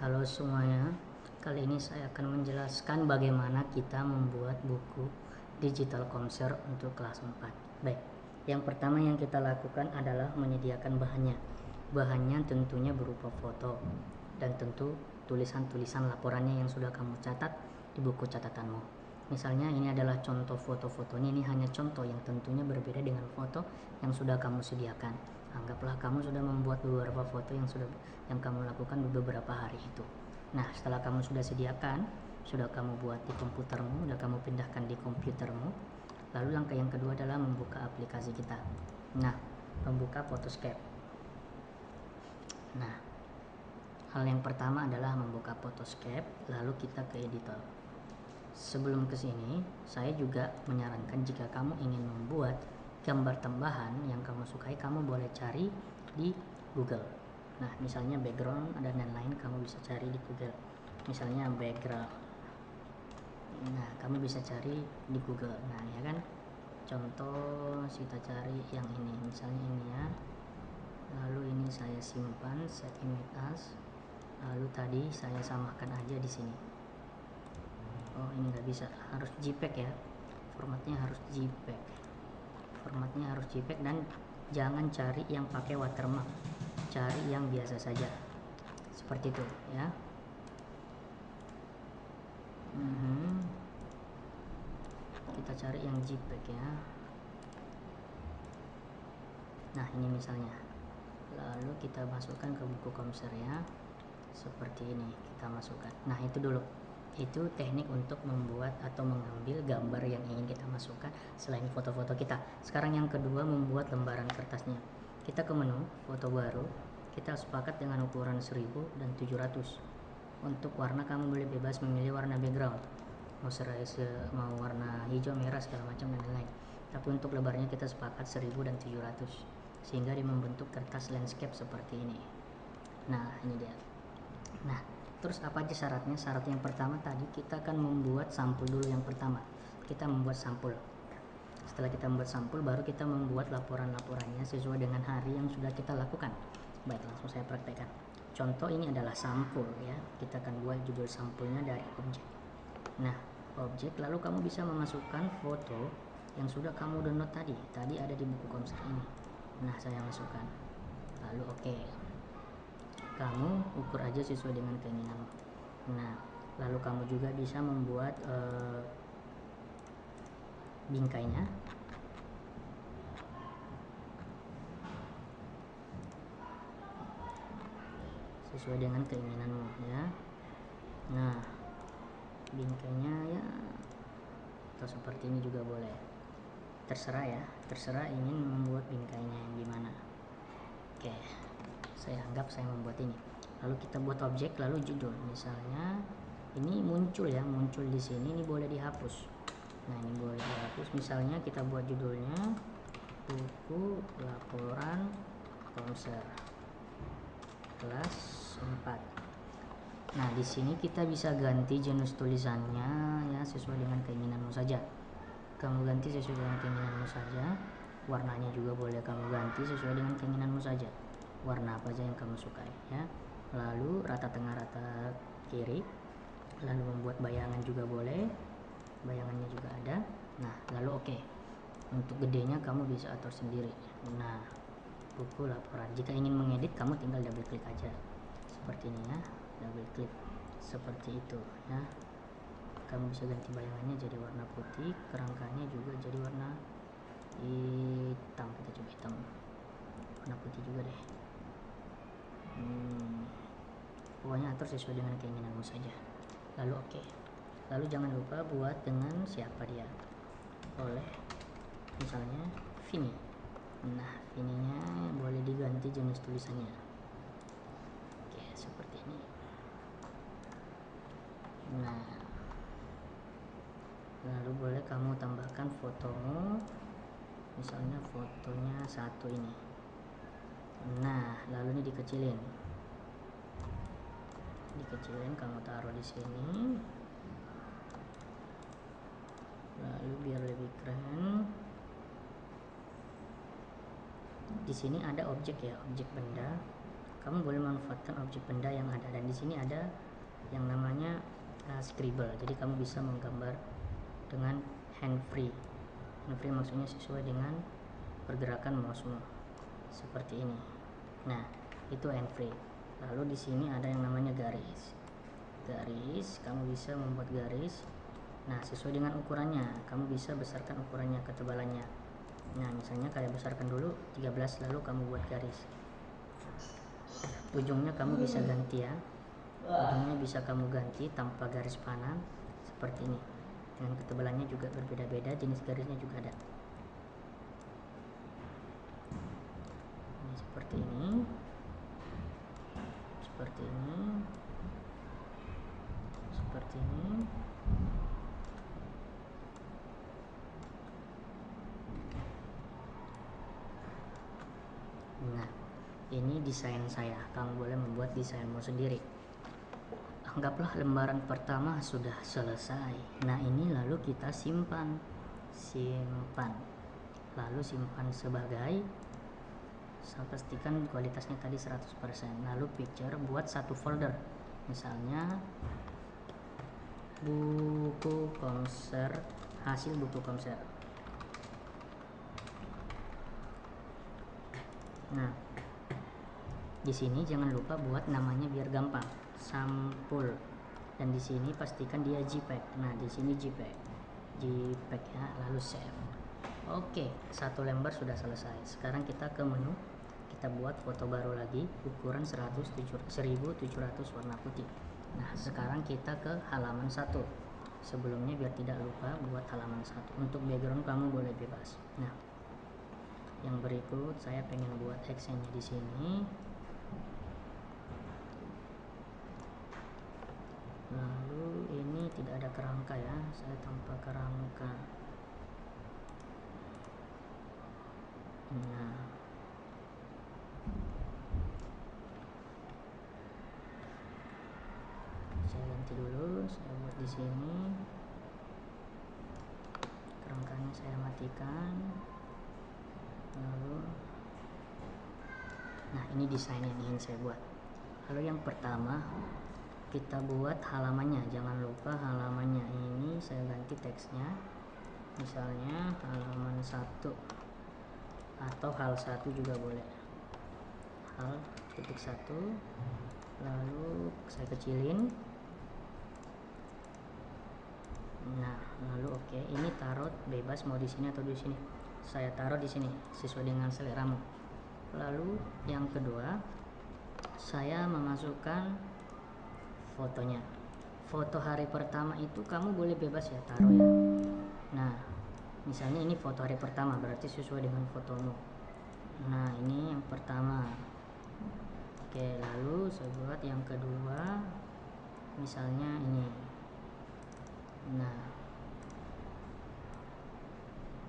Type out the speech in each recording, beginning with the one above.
Halo semuanya, kali ini saya akan menjelaskan bagaimana kita membuat buku digital Comser untuk kelas 4. Baik, yang pertama yang kita lakukan adalah menyediakan bahannya. Bahannya tentunya berupa foto dan tentu tulisan-tulisan laporannya yang sudah kamu catat di buku catatanmu. Misalnya ini adalah contoh foto-fotonya, ini hanya contoh yang tentunya berbeda dengan foto yang sudah kamu sediakan. Anggaplah kamu sudah membuat beberapa foto yang kamu lakukan beberapa hari itu. Nah, setelah kamu sudah sediakan, sudah kamu buat di komputermu, sudah kamu pindahkan di komputermu, lalu langkah yang kedua adalah membuka aplikasi kita. Nah, membuka Photoscape. Nah, hal yang pertama adalah membuka Photoscape, lalu kita ke editor. Sebelum ke sini, saya juga menyarankan jika kamu ingin membuat gambar tambahan yang kamu sukai, kamu boleh cari di Google. Nah, misalnya background dan lain-lain kamu bisa cari di Google. Misalnya background. Nah, kamu bisa cari di Google. Nah, ya kan? Contoh kita cari yang ini, misalnya ini ya. Lalu ini saya simpan, set image as. Lalu tadi saya samakan aja di sini. Oh, ini nggak bisa, harus JPEG ya. Formatnya harus JPEG. Dan jangan cari yang pakai watermark, cari yang biasa saja seperti itu ya. Kita cari yang JPEG ya. Nah, ini misalnya, lalu kita masukkan ke buku Comser ya, seperti ini kita masukkan. Nah, itu dulu, itu teknik untuk membuat atau mengambil gambar yang ingin kita masukkan selain foto-foto kita. Sekarang yang kedua, membuat lembaran kertasnya. Kita ke menu foto baru, kita sepakat dengan ukuran 1000 dan 700. Untuk warna kamu boleh bebas memilih warna background, mau warna hijau, merah, segala macam dan lain-lain. Tapi untuk lebarnya kita sepakat 1000 dan 700 sehingga dia membentuk kertas landscape seperti ini. Nah, ini dia. Nah, terus apa aja syaratnya? Syarat yang pertama tadi kita akan membuat sampul dulu. Yang pertama kita membuat sampul. Setelah kita membuat sampul, baru kita membuat laporan-laporannya sesuai dengan hari yang sudah kita lakukan. Baik, langsung saya praktekkan. Contoh ini adalah sampul ya. Kita akan buat judul sampulnya dari objek. Nah, objek, lalu kamu bisa memasukkan foto yang sudah kamu download tadi. Tadi ada di buku Comser ini. Nah, saya masukkan. Lalu oke. Kamu ukur aja sesuai dengan keinginanmu. Nah, lalu kamu juga bisa membuat bingkainya. Sesuai dengan keinginanmu ya. Nah, bingkainya ya atau seperti ini juga boleh. Terserah ya, terserah ingin membuat bingkainya yang gimana. Oke, saya anggap saya membuat ini. Lalu kita buat objek, lalu judul. Misalnya ini muncul ya, muncul di sini, ini boleh dihapus. Nah, ini boleh dihapus. Misalnya kita buat judulnya buku laporan Comser kelas 4. Nah, di sini kita bisa ganti jenis tulisannya ya, sesuai dengan keinginanmu saja. Kamu ganti sesuai dengan keinginanmu saja. Warnanya juga boleh kamu ganti sesuai dengan keinginanmu saja. Warna apa aja yang kamu sukai ya. Lalu rata tengah, rata kiri. Lalu membuat bayangan juga boleh. Bayangannya juga ada. Nah, lalu oke. Untuk gedenya kamu bisa atur sendiri. Nah, buku laporan. Jika ingin mengedit, kamu tinggal double klik aja. Seperti ini ya. Double klik. Seperti itu ya. Kamu bisa ganti bayangannya jadi warna putih, kerangkanya juga jadi warna hitam. Kita coba hitam, warna putih juga deh. Pokoknya atur sesuai dengan keinginanmu saja. Lalu oke. Lalu jangan lupa buat dengan siapa dia, oleh misalnya Vini. Nah, Vininya boleh diganti jenis tulisannya. Oke, seperti ini. Nah, lalu boleh kamu tambahkan fotomu, misalnya fotonya satu ini. Nah, lalu ini dikecilin, kamu taruh di sini. Lalu biar lebih keren, di sini ada objek ya, objek benda. kamu boleh manfaatkan objek benda yang ada, dan di sini ada yang namanya scribble. Jadi kamu bisa menggambar dengan hand free. Hand free maksudnya sesuai dengan pergerakan mousemu seperti ini. Nah, itu hand free. Lalu di sini ada yang namanya garis. Garis, kamu bisa membuat garis. Nah, sesuai dengan ukurannya, kamu bisa besarkan ukurannya, ketebalannya. Nah, misalnya kayak besarkan dulu 13, lalu kamu buat garis. Ujungnya kamu bisa ganti ya. Ujungnya bisa kamu ganti tanpa garis panah seperti ini. Dengan ketebalannya juga berbeda-beda, jenis garisnya juga ada. Ini seperti ini. Seperti ini. Seperti ini. Nah, ini desain saya. Kamu boleh membuat desainmu sendiri. Anggaplah lembaran pertama sudah selesai. Nah, ini lalu kita simpan. Lalu simpan sebagai, saya pastikan kualitasnya tadi 100%. Lalu picture, buat satu folder. Misalnya buku konser, hasil buku konser. Nah, di sini jangan lupa buat namanya biar gampang, sampul. Dan di sini pastikan dia JPEG. Nah, di sini JPEG ya, lalu save. Oke, satu lembar sudah selesai. Sekarang kita ke menu, kita buat foto baru lagi, ukuran 1700 warna putih. Nah, sekarang kita ke halaman 1. Sebelumnya biar tidak lupa buat halaman 1. Untuk background kamu boleh bebas. Nah, yang berikut saya pengen buat accentnya di sini. Lalu ini tidak ada kerangka ya, saya tanpa kerangka. Nah, saya ganti dulu, saya buat di sini. Kerangkanya saya matikan. Lalu, nah ini desain yang ingin saya buat. Lalu yang pertama kita buat halamannya. Jangan lupa halamannya ini saya ganti teksnya. Misalnya halaman 1 atau hal 1 juga boleh. Hal titik 1. Lalu saya kecilin. Nah, lalu oke. Ini taruh bebas mau di sini atau di sini. Saya taruh di sini sesuai dengan seleramu. Lalu yang kedua, saya memasukkan fotonya. Foto hari pertama itu kamu boleh bebas ya taruh ya. Nah, misalnya ini foto hari pertama, berarti sesuai dengan fotomu. Nah, ini yang pertama. Oke, lalu saya buat yang kedua. Misalnya ini. Nah,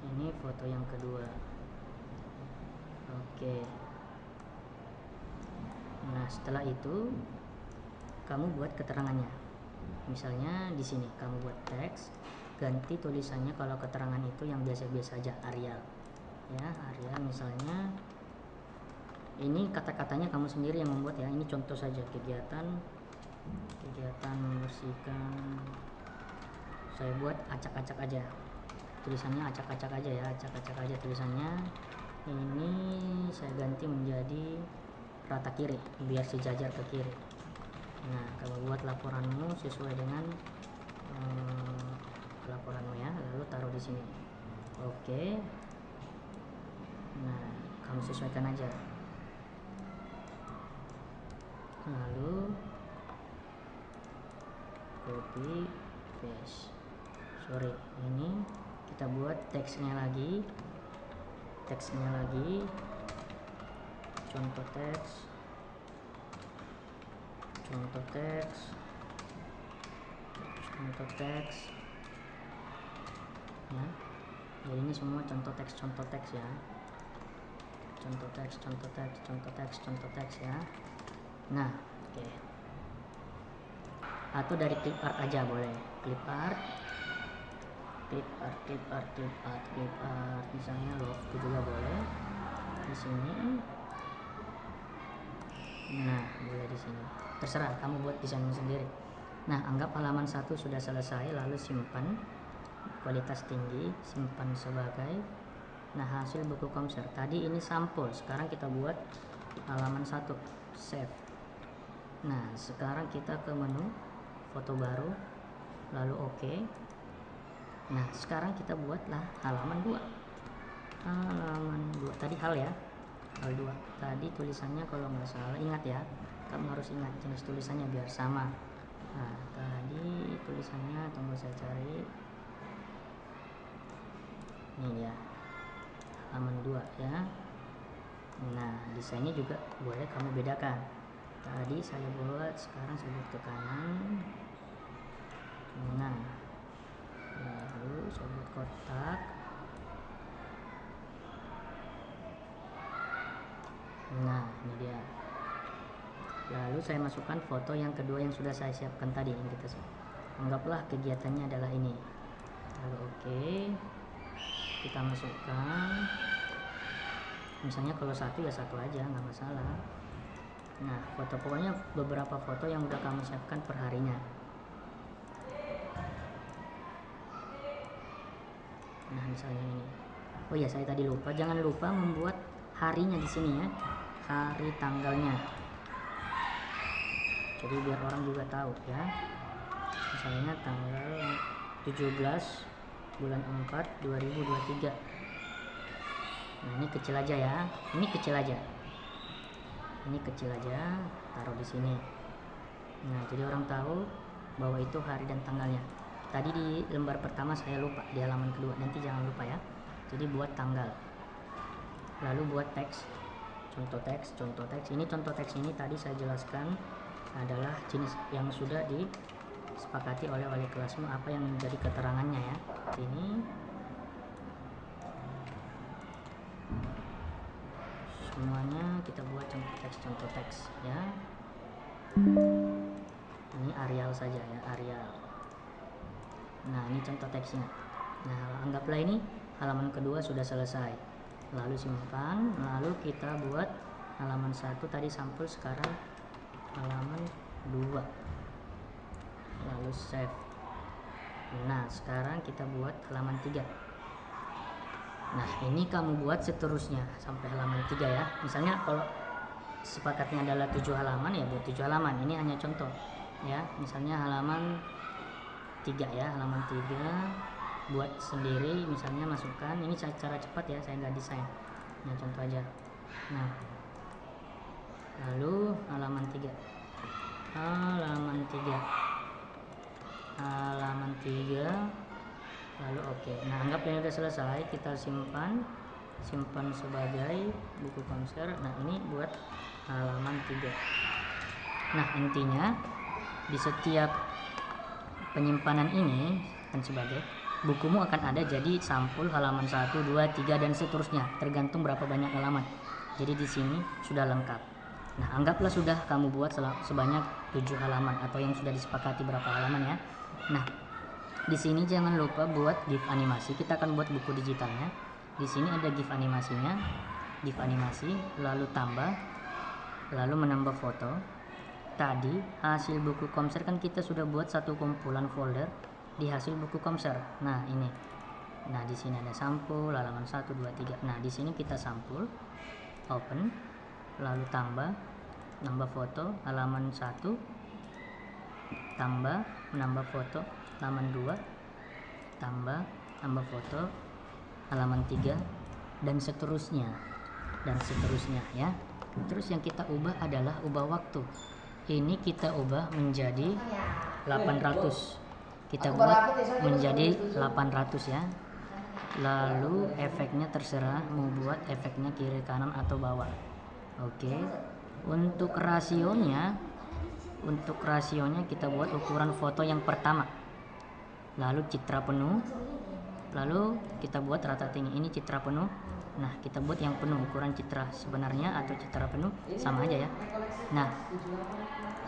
ini foto yang kedua. Oke. Nah, setelah itu kamu buat keterangannya. Misalnya di sini kamu buat teks, ganti tulisannya kalau keterangan itu yang biasa-biasa aja, Arial. Ya, Arial misalnya. Ini kata-katanya kamu sendiri yang membuat ya. Ini contoh saja, kegiatan membersihkan. Saya buat acak-acak aja. Tulisannya acak-acak aja ya, acak-acak aja tulisannya. Ini saya ganti menjadi rata kiri biar sejajar ke kiri. Nah, kamu buat laporanmu sesuai dengan laporanmu ya, lalu taruh di sini. Oke. Nah, kamu sesuaikan aja. Lalu copy paste. Sorry, ini kita buat teksnya lagi. Contoh teks. Ya. Jadi ini semua contoh teks ya. Contoh teks ya. Nah, oke. Atau dari clip art aja boleh. Clip art. Misalnya logo juga boleh. Di sini. Nah, boleh di sini. Terserah kamu buat desainmu sendiri. Nah, anggap halaman 1 sudah selesai, lalu simpan kualitas tinggi, simpan sebagai. Nah, hasil buku Komser. Tadi ini sampul, sekarang kita buat halaman 1, save. Nah, sekarang kita ke menu foto baru, lalu oke. Nah, sekarang kita buatlah halaman 2. Halaman 2 tadi hal ya. Hal 2 tadi tulisannya kalau nggak salah, ingat ya, kamu harus ingat jenis tulisannya biar sama. Nah, tadi tulisannya, tunggu saya cari. Ini ya, halaman 2 ya. Nah, desainnya juga boleh kamu bedakan. Tadi saya buat, sekarang saya buat ke kanan. Nah, lalu saya buat kotak. Nah, ini dia. Lalu saya masukkan foto yang kedua yang sudah saya siapkan tadi. Yang kita anggaplah kegiatannya adalah ini. Lalu oke, kita masukkan. Misalnya kalau satu ya satu aja, nggak masalah. Nah, foto pokoknya beberapa foto yang udah kamu siapkan per harinya. Nah, misalnya ini. Oh ya, saya tadi lupa, jangan lupa membuat harinya di sini ya. Hari tanggalnya. Jadi biar orang juga tahu ya. Misalnya tanggal 17 bulan 4 2023. Nah, ini kecil aja ya. Ini kecil aja. Ini kecil aja, taruh di sini. Nah, jadi orang tahu bahwa itu hari dan tanggalnya. Tadi di lembar pertama saya lupa, di halaman kedua. Nanti jangan lupa ya. Jadi buat tanggal. Lalu buat teks. Contoh teks, contoh teks. Ini contoh teks ini tadi saya jelaskan adalah jenis yang sudah disepakati oleh wali kelasmu, apa yang menjadi keterangannya ya. Ini semuanya kita buat contoh teks ya. Ini Arial saja ya, Arial. Nah, ini contoh teksnya. Nah, anggaplah ini halaman kedua sudah selesai. Lalu simpan, lalu kita buat halaman 1 tadi sampul, sekarang halaman 2. Lalu save. Nah, sekarang kita buat halaman 3. Nah, ini kamu buat seterusnya sampai halaman 3 ya. Misalnya kalau sepakatnya adalah 7 halaman ya buat 7 halaman. Ini hanya contoh ya. Misalnya halaman 3 ya, halaman 3 buat sendiri, misalnya masukkan. Ini cara cepat ya, saya nggak desain. Nah, contoh aja. Nah, lalu halaman 3. Halaman 3. Halaman 3. Lalu oke. Nah, anggap ini sudah selesai, kita simpan sebagai buku Komser. Nah, ini buat halaman 3. Nah, intinya di setiap penyimpanan ini dan sebagai bukumu akan ada jadi sampul halaman 1, 2, 3 dan seterusnya, tergantung berapa banyak halaman. Jadi di sini sudah lengkap. Nah, anggaplah sudah kamu buat sebanyak 7 halaman atau yang sudah disepakati berapa halaman ya. Nah, di sini jangan lupa buat GIF animasi. Kita akan buat buku digitalnya. Di sini ada GIF animasinya. GIF animasi, lalu tambah, lalu menambah foto. Tadi hasil buku Komser kan kita sudah buat satu kumpulan folder di hasil buku Komser. Nah, ini. Nah, di sini ada sampul halaman 1, 2, 3. Nah, di sini kita sampul, open, lalu tambah, nambah foto halaman 1, tambah, menambah foto halaman 2, tambah, nambah foto halaman 3 dan seterusnya ya. Terus yang kita ubah adalah ubah waktu. Ini kita ubah menjadi 800. Kita buat menjadi 800 ya. Lalu efeknya terserah mau buat efeknya kiri kanan atau bawah. Oke. Untuk rasionya kita buat ukuran foto yang pertama. Lalu citra penuh. Lalu kita buat rata tinggi. Ini citra penuh. Nah, kita buat yang penuh, ukuran citra sebenarnya atau citra penuh sama aja ya. Nah,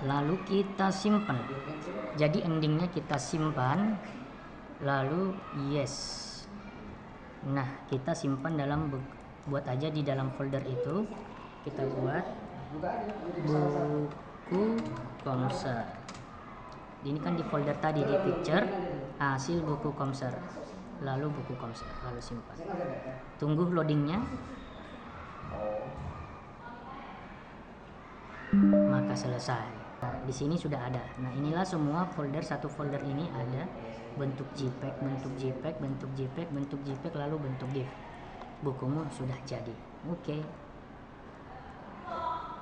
lalu kita simpan. Jadi endingnya kita simpan, lalu yes. Nah, kita simpan buat aja di dalam folder itu. Kita buat buku Komser. Ini kan di folder tadi di picture, hasil buku Komser, lalu buku Komser, lalu simpan. Tunggu loadingnya, maka selesai. Nah, di sini sudah ada. Nah, inilah semua folder. Satu folder ini ada bentuk JPEG, bentuk JPEG, bentuk JPEG, bentuk JPEG, lalu bentuk GIF. Bukumu sudah jadi. Oke.